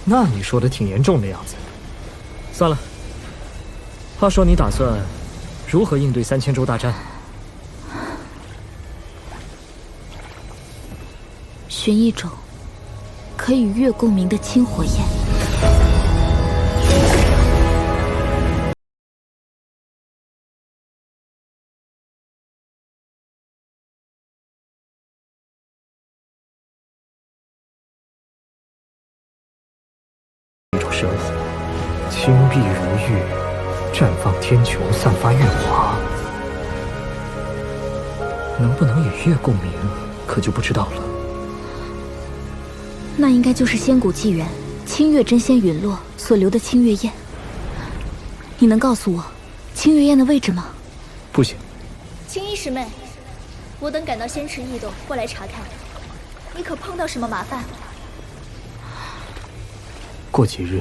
那你说的挺严重的样子。算了，话说你打算如何应对3000州大战？寻一种可以越共鸣的青火焰。一种神火，青碧如玉，绽放天穹，散发月华。能不能与月共鸣，可就不知道了。那应该就是仙谷纪元清月真仙陨落所留的清月焰。你能告诉我清月焰的位置吗？不行。青衣师妹，我等赶到仙池异洞过来查看，你可碰到什么麻烦？过几日，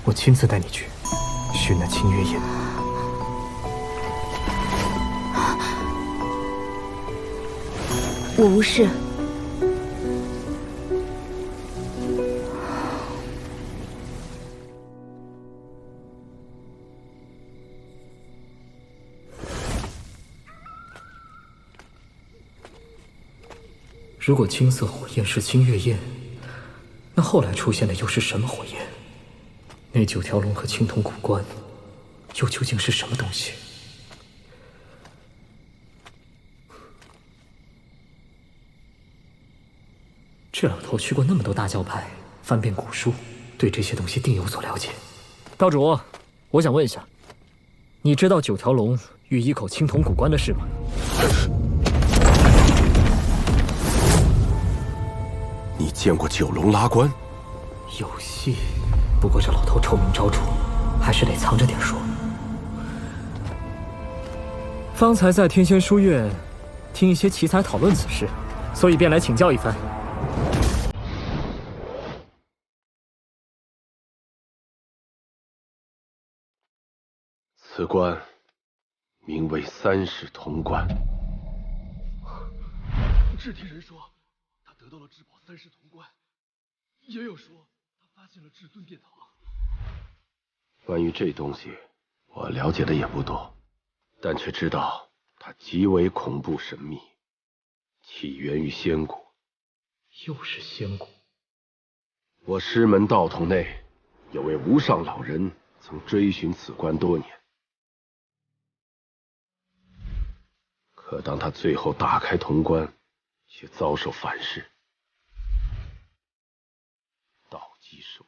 我亲自带你去寻那清月焰。我无事。如果青色火焰是清月焰，那后来出现的又是什么火焰？那9条龙和青铜古棺，又究竟是什么东西？这老头去过那么多大教派，翻遍古书，对这些东西定有所了解。道主，我想问一下，你知道9条龙与一口青铜古棺的事吗？你见过9龙拉棺？有戏。不过这老头臭名昭著，还是得藏着点说。方才在天仙书院听一些奇才讨论此事，所以便来请教一番。此棺名为3世铜棺。制天人说他得到了至宝3世铜棺，也有说他发现了至尊殿堂。关于这东西，我了解的也不多，但却知道它极为恐怖神秘，起源于仙谷。又是仙谷。我师门道统内有位无上老人，曾追寻此棺多年。可当他最后打开铜棺，却遭受反噬，道基受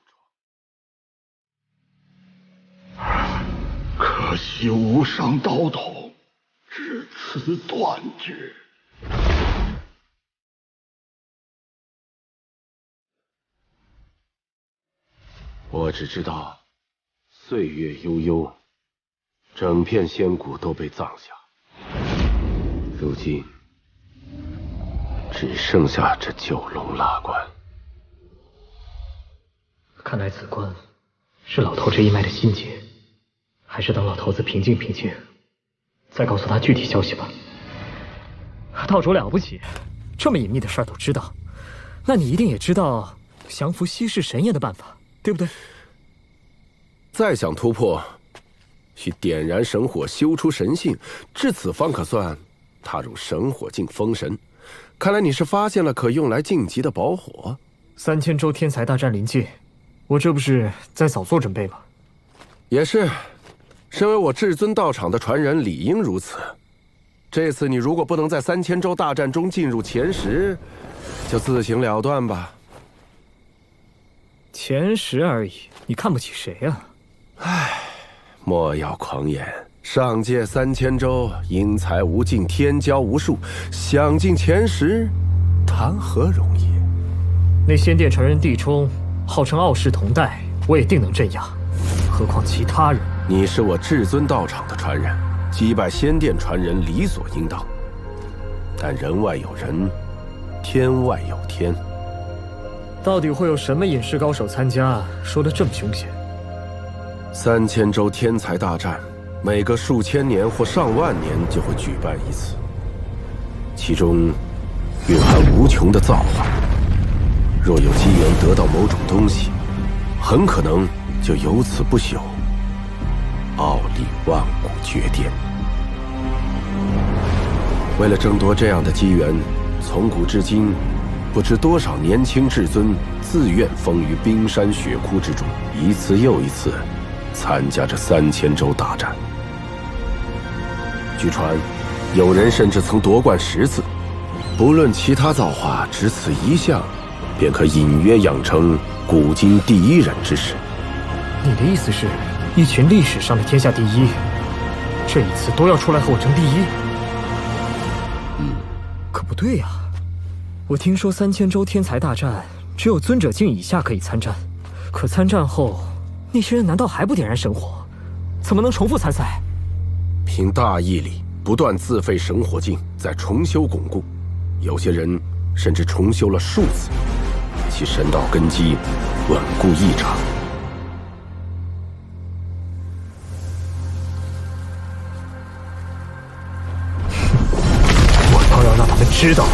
创。可惜无上道统至此断绝。我只知道，岁月悠悠，整片仙谷都被葬下，如今只剩下这9龙拉棺。看来此棺是老头这一脉的心结，还是等老头子平静平静，再告诉他具体消息吧。道主了不起，这么隐秘的事儿都知道，那你一定也知道降服稀世神焰的办法，对不对？再想突破，需点燃神火，修出神性，至此方可算踏入神火境封神。看来你是发现了可用来晋级的宝火。3000州天才大战临近，我这不是在早做准备吗？也是，身为我至尊道场的传人，理应如此。这次你如果不能在3000州大战中进入前10，就自行了断吧。前10而已，你看不起谁啊？唉，莫要狂言。上届3000州，英才无尽，天骄无数，想进前10，谈何容易？那仙殿传人帝冲，号称傲视同代，我也定能镇压，何况其他人？你是我至尊道场的传人，击败仙殿传人理所应当。但人外有人，天外有天。到底会有什么隐士高手参加？说得这么凶险。3000州天才大战，每隔数千年或上万年就会举办一次，其中蕴含无穷的造化。若有机缘得到某种东西，很可能就由此不朽，傲立万古绝巅。为了争夺这样的机缘，从古至今，不知多少年轻至尊自愿封于冰山雪窟之中，一次又一次参加着3000州大战。据传，有人甚至曾夺冠10次。不论其他造化，只此一项，便可隐约养成古今第一人之势。你的意思是，一群历史上的天下第一，这一次都要出来和我争第一？可不对呀，我听说3000州天才大战，只有尊者境以下可以参战，可参战后，那些人难道还不点燃神火？怎么能重复参赛？凭大义理，不断自废神火境，再重修巩固。有些人甚至重修了数次，其神道根基稳固异常。我倒要让他们知道，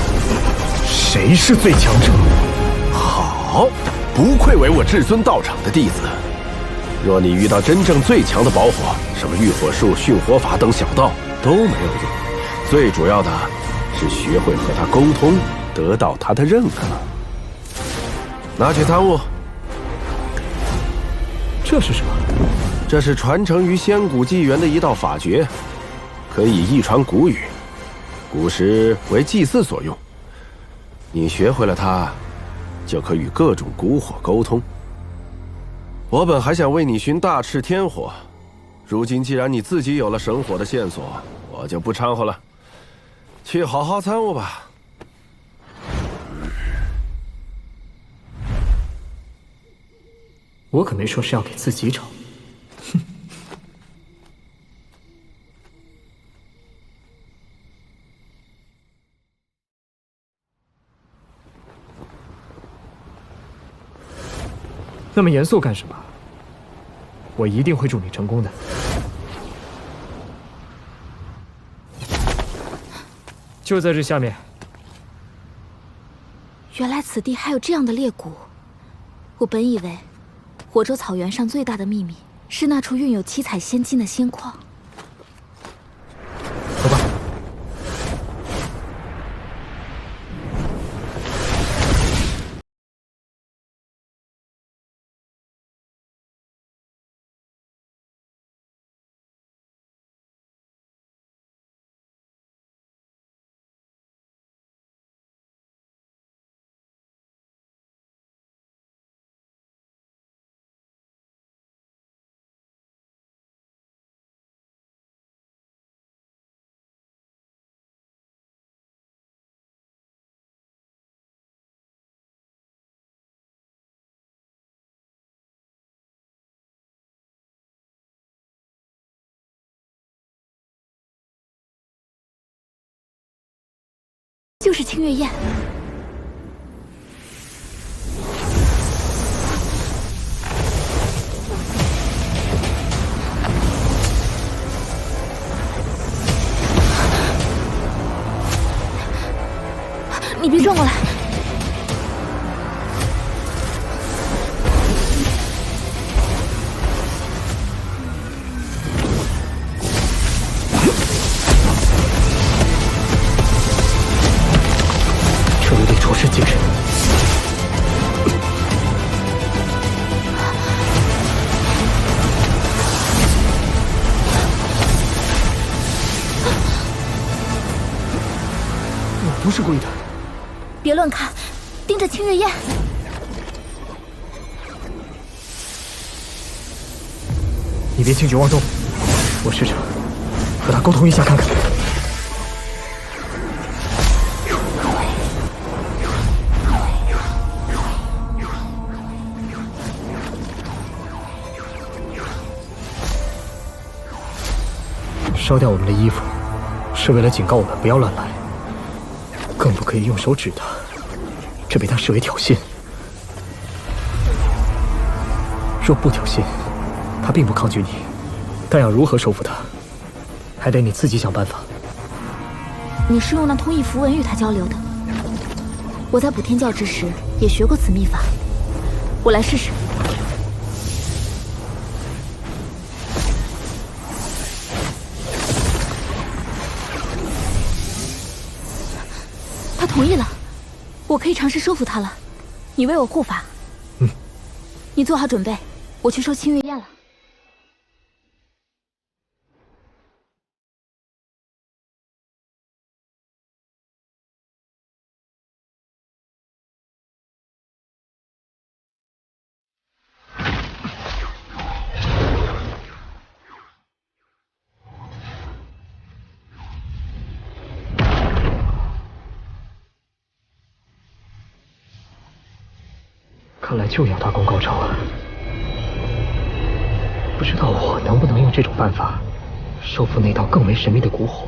谁是最强者。好，不愧为我至尊道场的弟子。若你遇到真正最强的宝火，什么御火术、驯火法等小道都没有用，最主要的是学会和他沟通，得到他的认可。拿去参悟。这是什么？这是传承于仙古纪元的一道法诀，可以一传古语，古时为祭祀所用。你学会了它，就可与各种古火沟通。我本还想为你寻大赤天火，如今既然你自己有了神火的线索，我就不掺和了。去好好参悟吧。我可没说是要给自己找。哼。那么严肃干什么？我一定会助你成功的。就在这下面。原来此地还有这样的裂谷。我本以为，火州草原上最大的秘密是那处蕴有七彩仙金的仙矿。走吧。就是清月宴。你别撞过来！这有点着实惊人。我不是故意的。别乱看，盯着清月宴。你别轻举妄动，我试着和他沟通一下看看。烧掉我们的衣服，是为了警告我们不要乱来，更不可以用手指他，这被他视为挑衅。若不挑衅，他并不抗拒你，但要如何收服他，还得你自己想办法。你是用那通义符文与他交流的？我在补天教之时也学过此秘法，我来试试。同意了，我可以尝试说服他了。你为我护法。你做好准备，我去收清月宴了。看来就要大功告成了。不知道我能不能用这种办法收服那道更为神秘的蛊火。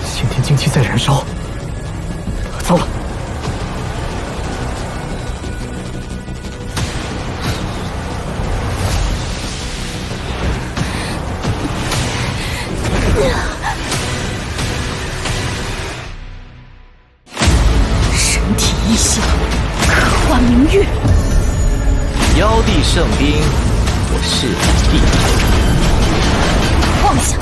先天精气在燃烧，糟了！身体异象，刻画明月。妖帝圣兵，我是必妄想！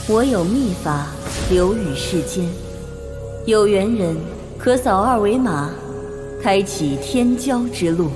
我有秘法流于世间，有缘人可扫二维码，开启天骄之路。